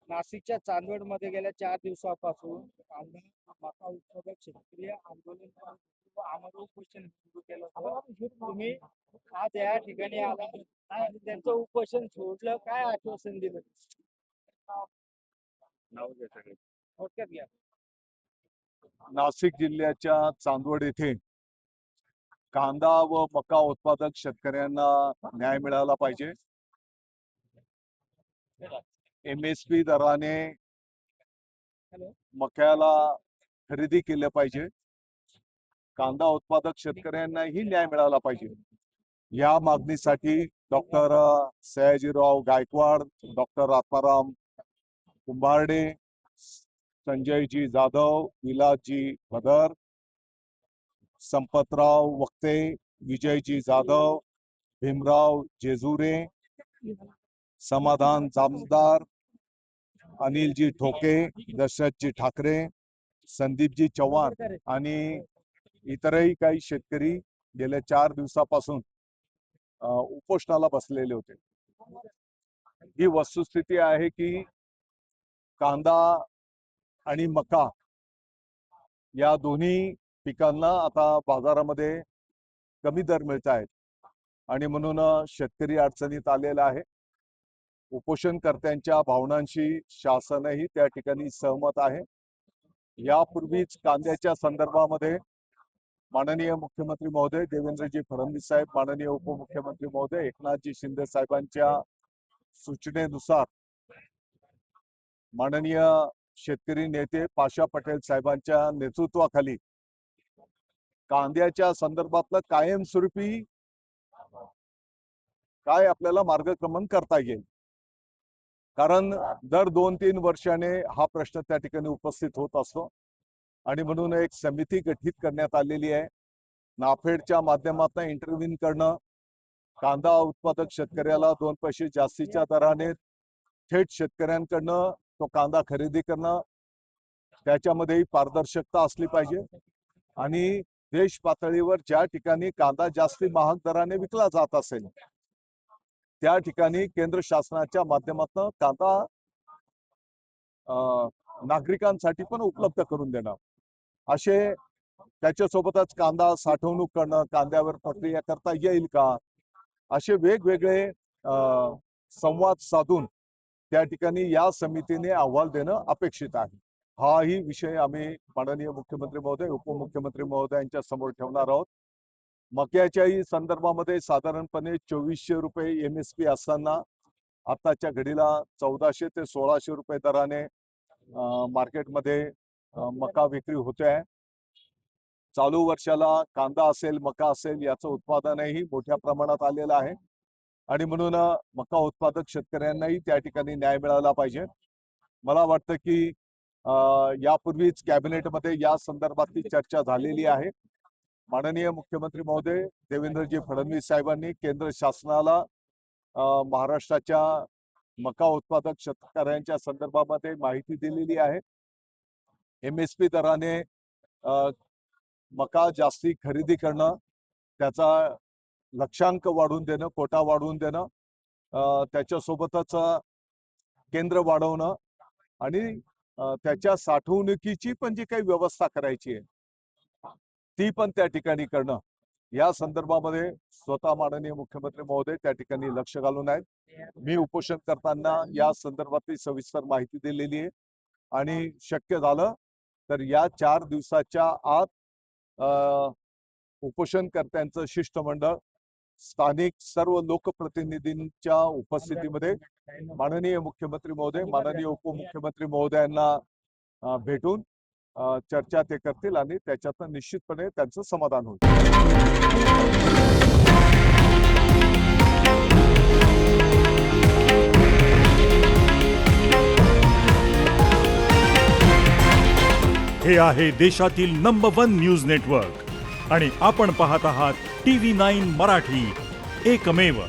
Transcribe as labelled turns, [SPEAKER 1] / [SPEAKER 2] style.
[SPEAKER 1] नाशिकच्या चांदवडमध्ये गेल्या 4 दिवसापासून कांदा मका उत्पादक शेतकरी आंदोलन व आमरण उपोषण सुरू केलं होतं. तुम्ही आज या ठिकाणी आला आणि त्यांचं उपोषण सोडलं, काय आश्वासन दिलं? थोडक्यात घ्या.
[SPEAKER 2] नाशिक जिल्ह्याच्या चांदवड येथे कांदा व मका उत्पादक शेतकऱ्यांना न्याय मिळाला पाहिजे. MSP दराने मक्याला खरेदी केलं पाहिजे. कांदा उत्पादक शेतकऱ्यांनाही न्याय मिळाला पाहिजे. या मागणीसाठी डॉक्टर सयाजीराव गायकवाड, डॉक्टर आत्माराम कुंभारडे, संजयजी जाधव, विलासजी भदर, संपतराव वक्ते, विजयजी जाधव, भीमराव जेजुरे, समाधान जामदार, अनिलजी ठोके, दशरथजी ठाकरे, संदीपजी चव्हाण आणि इतरही काही शेतकरी गेल्या 4 दिवसापासून उपोषणाला बसलेले होते. ही वस्तुस्थिती आहे की कांदा आणि मका या दोन्ही पिकांना आता बाजारामध्ये कमी दर मिळत आहेत आणि म्हणून शेतकरी अडचणीत आलेला आहे. उपोषणकर्त्यांच्या भावनांशी शासनही त्या ठिकाणी सहमत आहे. यापूर्वीच कांद्याच्या संदर्भामध्ये माननीय मुख्यमंत्री महोदय देवेंद्रजी फडणवीस साहेब, माननीय उपमुख्यमंत्री महोदय एकनाथजी शिंदे साहेबांच्या सूचनेनुसार माननीय शेतकरी नेते पाशा पटेल साहेबांच्या नेतृत्वाखाली कांद्याच्या संदर्भातलं कायमस्वरूपी काय आपल्याला मार्गक्रमण करता येईल. कारण दर 2-3 वर्षाने हा प्रश्न त्या ठिकाणी उपस्थित होत असतो आणि म्हणून एक समिती गठीत करण्यात आलेली आहे. नाफेडच्या माध्यमातून इंटरव्ह्यू करणं, कांदा उत्पादक शेतकऱ्याला 2 पैसे जास्तीच्या दराने थेट शेतकऱ्यांकडनं तो कांदा खरेदी करणं, त्याच्यामध्येही पारदर्शकता असली पाहिजे आणि देश पातळीवर ज्या ठिकाणी कांदा जास्ती महाग दराने विकला जात असेल त्या ठिकाणी केंद्र शासनाच्या माध्यमातून कांदा नागरिकांसाठी पण उपलब्ध करून देणं, असे त्याच्यासोबतच कांदा साठवणूक करणं, कांद्यावर प्रक्रिया करता येईल का, असे वेगवेगळे संवाद साधून त्या ठिकाणी या समितीने अहवाल देणं अपेक्षित आहे. हाही विषय आम्ही माननीय मुख्यमंत्री महोदय, उपमुख्यमंत्री महोदयांच्या समोर ठेवणार आहोत. मक्याच्याही संदर्भामध्ये साधारणपणे 2400 रुपये MSP असताना आताच्या घडीला 1400 ते 1600 रुपये दराने मार्केटमध्ये मका विक्री होते आहे. चालू वर्षाला कांदा असेल, मका असेल याचं उत्पादनही मोठ्या प्रमाणात आलेलं आहे आणि म्हणून मका उत्पादक शेतकऱ्यांनाही त्या ठिकाणी न्याय मिळाला पाहिजे. मला वाटतं की यापूर्वीच कॅबिनेटमध्ये या संदर्भातली चर्चा झालेली आहे. माननीय मुख्यमंत्री महोदय देवेंद्रजी फडणवीस साहेबांनी केंद्र शासनाला महाराष्ट्राच्या मका उत्पादक शेतकऱ्यांच्या संदर्भामध्ये माहिती दिलेली आहे. MSP दराने मका जास्ती खरेदी करणं, त्याचा लक्षांक वाढवून देणं, कोटा वाढवून देणं, त्याच्यासोबतच केंद्र वाढवणं आणि त्याच्या साठवणुकीची पण जी काही व्यवस्था करायची आहे ती पण त्या ठिकाणी करणं, या संदर्भामध्ये स्वतः माननीय मुख्यमंत्री महोदय त्या ठिकाणी लक्ष घालून आहेत. मी उपोषण करताना या संदर्भातली सविस्तर माहिती दिलेली आहे आणि शक्य झालं तर या 4 दिवसाच्या आत उपोषणकर्त्यांचं शिष्टमंडळ स्थानिक सर्व लोकप्रतिनिधींच्या उपस्थितीमध्ये माननीय मुख्यमंत्री महोदय, माननीय उपमुख्यमंत्री महोदयांना भेटून चर्चा ते करतील आणि त्याच्यातून निश्चितपणे त्यांचं समाधान होईल.
[SPEAKER 3] हे आहे देशातील नंबर 1 न्यूज नेटवर्क आणि आपण पाहत आहात TV9 मराठी, एकमेव.